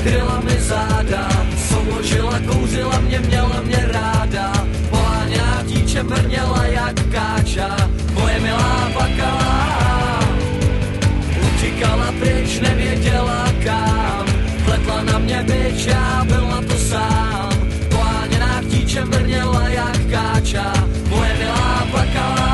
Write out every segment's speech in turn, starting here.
kryla mi záda, souložila, kouřila mě, měla mě ráda. Poháněná dítě brněla jak káča, moje milá plakala. Utíkala pryč, nevěděla kam, pletla na mě bič, já byl na to sám. Poháněná dítě brněla jak káča, moje milá plakala.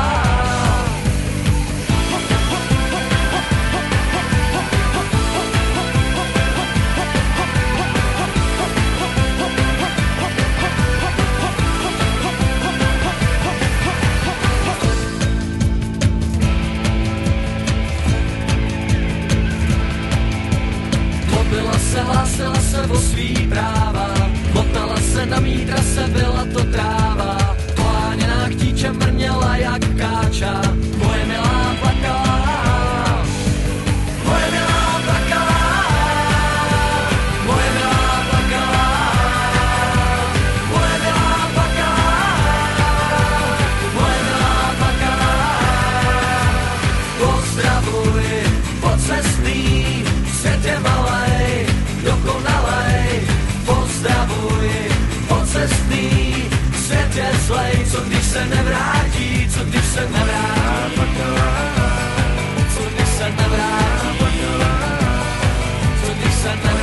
Hlásila se o svý práva, motala se na mý trase, byla to tráva. Poháněná k dítě mrněla jak káča, moje milá plakala. Moje milá plakala, moje milá plakala, moje milá plakala, moje milá plakala. Pozdravuj, pocestný, svět je malej, dokonalej, pozdravuj, pocestný, svět je zlej, co když se nevrátí, co když se nevrátí, co když se nevrátí, co když se nevrátí.